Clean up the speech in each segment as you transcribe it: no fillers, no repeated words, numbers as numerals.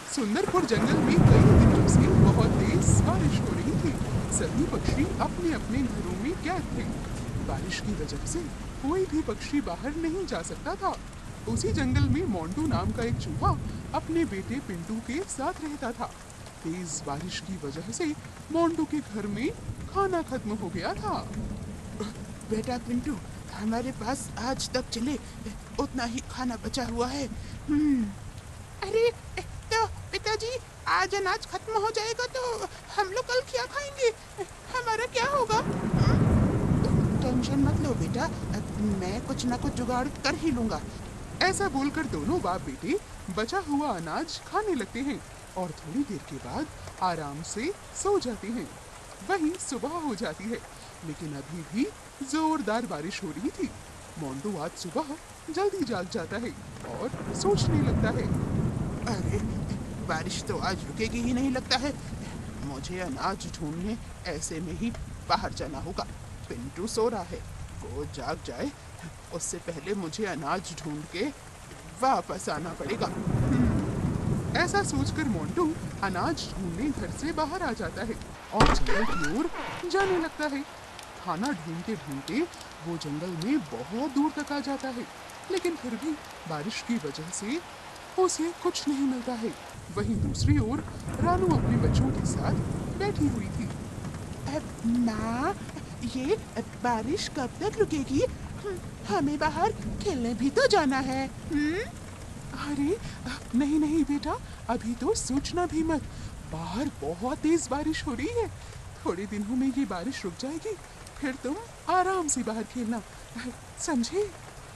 सुंदरपुर जंगल में कई दिनों से बहुत तेज बारिश हो रही थी। सभी पक्षी अपने अपने घरों में कैद थे। बारिश की वजह से कोई भी पक्षी बाहर नहीं जा सकता था। उसी जंगल में मोंटू नाम का एक चूहा अपने बेटे पिंटू के साथ रहता था। तेज बारिश की वजह से मोंटू के घर में खाना खत्म हो गया था। बेटा पिंटू, हमारे पास आज तक चले उतना ही खाना बचा हुआ है। अरे, तो पिताजी, आज अनाज खत्म हो जाएगा तो हम लोग कल क्या खाएंगे? हमारा क्या होगा? टेंशन मत लो बेटा, मैं कुछ ना कुछ जुगाड़ कर ही लूंगा। ऐसा बोलकर दोनों बाप बेटे बचा हुआ अनाज खाने लगते हैं और थोड़ी देर के बाद आराम से सो जाते हैं। वहीं सुबह हो जाती है, लेकिन अभी भी जोरदार बारिश हो रही थी। मोंटू आज सुबह जल्दी जाग जाता है और सोचने लगता है। अरे, बारिश तो आज रुकेगी ही नहीं लगता है। मुझे अनाज ढूंढने ऐसे में ही बाहर जाना होगा। पिंटू सो रहा है, वो जाग जाए उससे पहले मुझे अनाज ढूंढ के वापस आना पड़ेगा। ऐसा सोचकर मोंटू अनाज ढूंढने घर से बाहर आ जाता है और जंगल की ओर जाने लगता है। खाना ढूंढते ढूंढते वो जंगल में बहुत दूर तक आ जाता है, लेकिन फिर भी बारिश की वजह से उसे कुछ नहीं मिलता है। वहीं दूसरी ओर रानू अपने बच्चों के साथ बैठी हुई थी। माँ, ये बारिश कब तक रुकेगी? हमें बाहर खेलने भी तो जाना है। अरे नहीं नहीं बेटा, अभी तो सोचना भी मत। बाहर बहुत तेज बारिश हो रही है। थोड़े दिनों में ये बारिश रुक जाएगी, फिर तुम आराम से बाहर खेलना, समझे?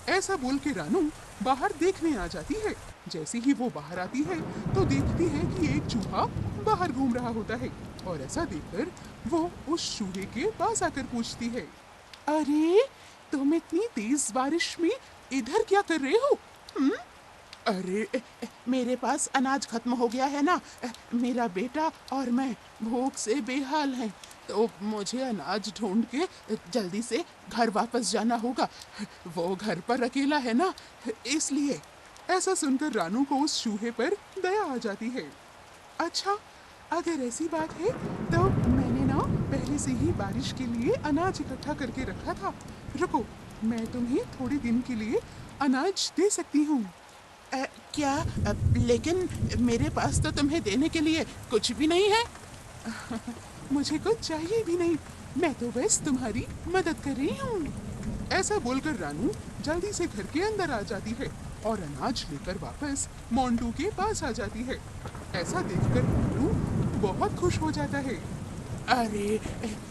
ऐसा बोल के रानू बाहर देखने आ जाती है। जैसे ही वो बाहर आती है तो देखती है कि एक चूहा बाहर घूम रहा होता है और ऐसा देखकर वो उस चूहे के पास आकर पूछती है। अरे, तुम इतनी तेज बारिश में इधर क्या कर रहे हो? अरे, मेरे पास अनाज खत्म हो गया है ना। मेरा बेटा और मैं भूख से बेहाल हैं, तो मुझे अनाज ढूंढ के जल्दी से घर वापस जाना होगा। वो घर पर अकेला है ना, इसलिए। ऐसा सुनकर रानू को उस चूहे पर दया आ जाती है। अच्छा, अगर ऐसी बात है तो मैंने ना पहले से ही बारिश के लिए अनाज इकट्ठा करके रखा था। रुको, मैं तुम्हें थोड़े दिन के लिए अनाज दे सकती हूँ। क्या? लेकिन मेरे पास तो तुम्हें देने के लिए कुछ भी नहीं है। मुझे कुछ चाहिए भी नहीं, मैं तो बस तुम्हारी मदद कर रही हूँ। ऐसा बोलकर रानू जल्दी से घर के अंदर आ जाती है और अनाज लेकर वापस मोंटू के पास आ जाती है। ऐसा देखकर मोंटू बहुत खुश हो जाता है। अरे,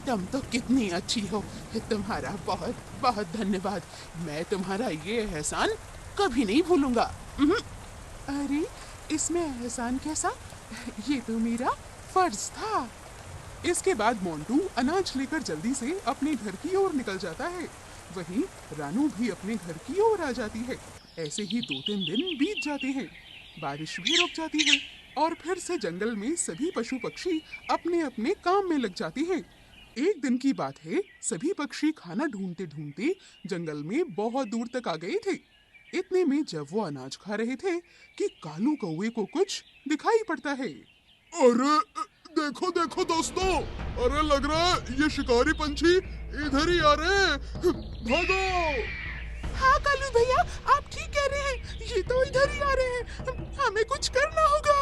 तुम तो कितनी अच्छी हो। तुम्हारा बहुत बहुत धन्यवाद। मैं तुम्हारा ये एहसान कभी नहीं भूलूंगा। अरे, इसमें एहसान कैसा? ये तो मेरा फर्ज था। इसके बाद मोंटू अनाज लेकर जल्दी से अपने घर की ओर निकल जाता है। वहीं रानू भी अपने घर की ओर आ जाती है। ऐसे ही 2-3 दिन बीत जाते हैं। बारिश भी रुक जाती है और फिर से जंगल में सभी पशु पक्षी अपने अपने काम में लग जाते हैं। एक दिन की बात है, सभी पक्षी खाना ढूंढते ढूंढते जंगल में बहुत दूर तक आ गए थे। इतने में जब वो अनाज खा रहे थे कि कालू कौवे को कुछ दिखाई पड़ता है। अरे, देखो देखो दोस्तों, अरे लग रहा है ये शिकारी पंछी इधर ही आ रहे हैं। भागो! हाँ कालू भैया, आप ठीक कह रहे हैं। ये तो इधर ही आ रहे हैं, हमें कुछ करना होगा।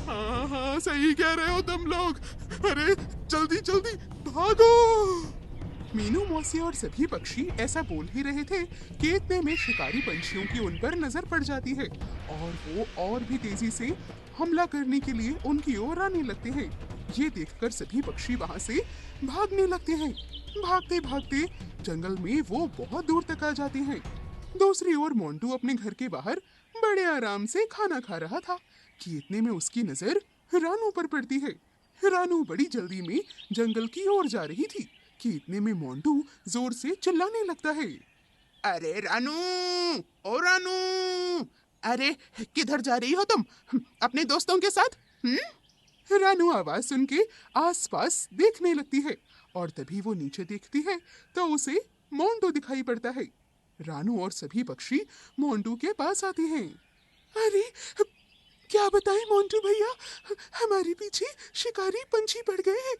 हाँ हाँ, सही कह रहे हो तुम लोग। अरे जल्दी जल्दी भागो! मीनू मौसी और सभी पक्षी ऐसा बोल ही रहे थे कि इतने में शिकारी पंछियों की उन पर नजर पड़ जाती है और वो और भी तेजी से हमला करने के लिए उनकी ओर आने लगते हैं। ये देखकर सभी पक्षी वहां से भागने लगते हैं। भागते भागते जंगल में वो बहुत दूर तक आ जाते हैं। दूसरी ओर मोंटू अपने घर के बाहर बड़े आराम से खाना खा रहा था कि इतने में उसकी नजर रानू पर पड़ती है। रानू बड़ी जल्दी में जंगल की ओर जा रही थी कि इतने में मोंटू जोर से चिल्लाने लगता है। अरे रानू, ओ रानू, अरे किधर जा रही हो तुम? अपने दोस्तों के साथ? रानू आवाज सुन के आसपास देखने लगती है और तभी वो नीचे देखती है तो उसे मोंटू दिखाई पड़ता है। रानू और सभी पक्षी मोंटू के पास आते हैं। अरे, क्या बताएं मोंटू भैया, हमारे पीछे शिकारी पंछी पड़ गए हैं।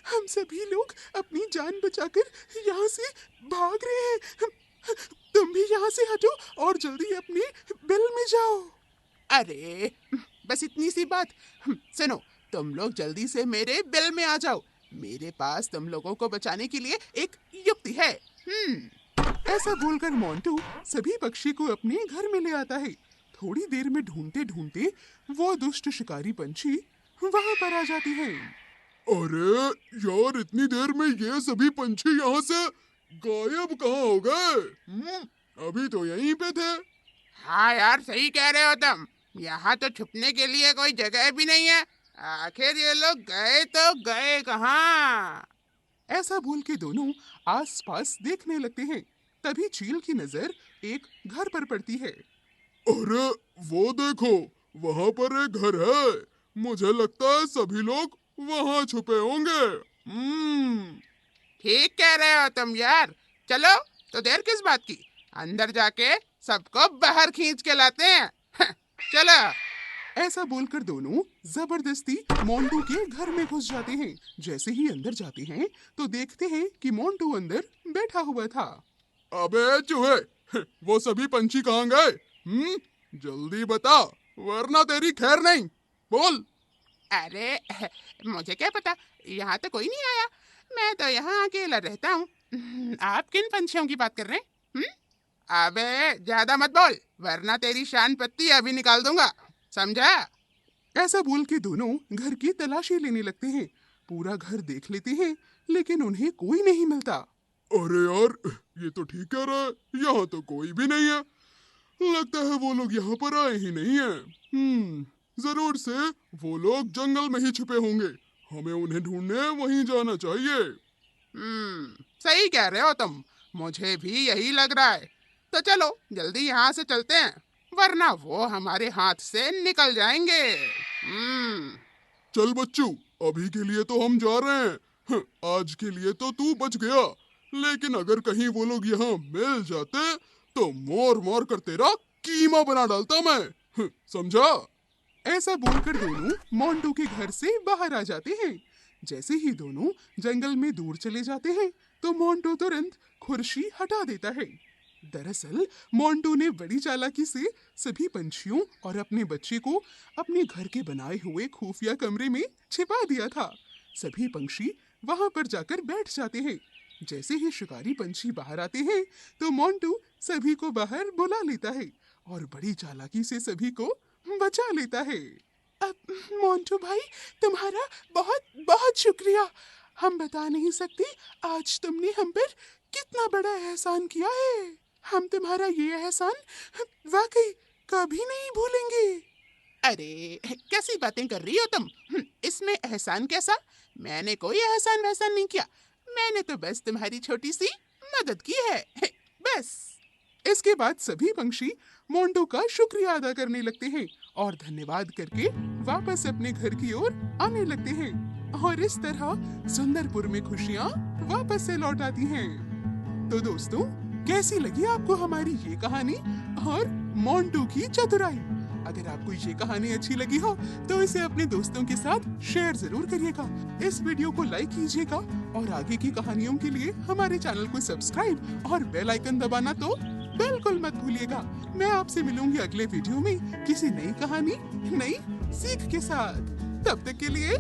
हम सभी लोग अपनी जान बचाकर यहाँ से भाग रहे हैं। तुम भी यहाँ से हटो और जल्दी अपने बिल में जाओ। अरे बस इतनी सी बात। सुनो, तुम लोग जल्दी से मेरे बिल में आ जाओ। मेरे पास तुम लोगों को बचाने के लिए एक युक्ति है। ऐसा बोलकर मोंटू सभी पक्षी को अपने घर में ले आता है। थोड़ी देर में ढूंढते ढूंढते वो दुष्ट शिकारी पंछी वहां पर आ जाते हैं। अरे यार, इतनी देर में ये सभी पंछी यहाँ से गायब कहाँ हो गए? अभी तो यहीं पे थे। हाँ यार, सही कह रहे हो तुम। यहाँ तो छुपने के लिए कोई जगह भी नहीं है। आखिर ये लोग गए तो गए कहाँ? ऐसा बोल के दोनों आसपास देखने लगते हैं। तभी चील की नजर एक घर पर पड़ती है। अरे वो देखो, वहाँ पर एक घर है। मुझे लगता है सभी लोग वहाँ छुपे होंगे। ठीक कह रहे हो तुम यार। चलो, तो देर किस बात की, अंदर जाके सबको बाहर खींच के लाते हैं। चलो। ऐसा बोलकर दोनों जबरदस्ती मोंटू के घर में घुस जाते हैं। जैसे ही अंदर जाते हैं तो देखते हैं कि मोंटू अंदर बैठा हुआ था। अबे चूहे, वो सभी पंछी कहाँ गए? जल्दी बता, वरना तेरी खैर नहीं। बोल। अरे मुझे क्या पता, यहाँ तो कोई नहीं आया। मैं तो यहाँ अकेला रहता हूँ। आप किन पंछियों की बात कर रहे हैं? अबे ज्यादा मत बोल, वरना तेरी शान पत्ती अभी निकाल दूंगा, समझा? ऐसा बोल के दोनों घर की तलाशी लेने लगते हैं। पूरा घर देख लेते हैं, लेकिन उन्हें कोई नहीं मिलता। अरे यार, ये तो ठीक कह रहा है, यहाँ तो कोई भी नहीं है। लगता है वो लोग यहाँ पर आए ही नहीं है। जरूर से वो लोग जंगल में ही छुपे होंगे। हमें उन्हें ढूंढने वहीं जाना चाहिए। सही कह रहे हो तुम, मुझे भी यही लग रहा है। तो चलो जल्दी यहाँ से चलते हैं, वरना वो हमारे हाथ से निकल जाएंगे। चल बच्चू, अभी के लिए तो हम जा रहे हैं। आज के लिए तो तू बच गया, लेकिन अगर कहीं वो लोग यहाँ मिल जाते तो मोर मोर कर तेरा कीमा बना डालता मैं, समझा? ऐसा बोलकर दोनों मोंटू के घर से बाहर आ जाते हैं। जैसे ही दोनों जंगल में दूर चले जाते हैं तो मोंटू तुरंत खुर्शी हटा देता है। दरअसल मोंटू ने बड़ी चालाकी से सभी पंछियों और अपने बच्चे को अपने घर के बनाए हुए खुफिया कमरे में छिपा दिया था। सभी पंछी वहां पर जाकर बैठ जाते हैं। जैसे ही शिकारी पंछी बाहर आते हैं तो मोंटू सभी को बाहर बुला लेता है और बड़ी चालाकी से सभी को बचा लेता है। अब मोंटू भाई, तुम्हारा बहुत बहुत शुक्रिया। हम बता नहीं सकते आज तुमने हम पर कितना बड़ा एहसान किया है। हम तुम्हारा ये एहसान वाकई कभी नहीं भूलेंगे। अरे कैसी बातें कर रही हो तुम? इसमें एहसान कैसा? मैंने कोई एहसान वहसान नहीं किया। मैंने तो बस तुम्हारी छोटी सी मदद की है, बस। इसके बाद सभी पंछी मोंटू का शुक्रिया अदा करने लगते हैं और धन्यवाद करके वापस अपने घर की ओर आने लगते हैं। और इस तरह सुंदरपुर में खुशियाँ वापस से लौट आती हैं। तो दोस्तों, कैसी लगी आपको हमारी ये कहानी और मोंटू की चतुराई? अगर आपको ये कहानी अच्छी लगी हो तो इसे अपने दोस्तों के साथ शेयर जरूर करिएगा। इस वीडियो को लाइक कीजिएगा और आगे की कहानियों के लिए हमारे चैनल को सब्सक्राइब और बेल आइकन दबाना तो बिल्कुल मत भूलिएगा। मैं आपसे मिलूंगी अगले वीडियो में किसी नई कहानी, नई सीख के साथ। तब तक के लिए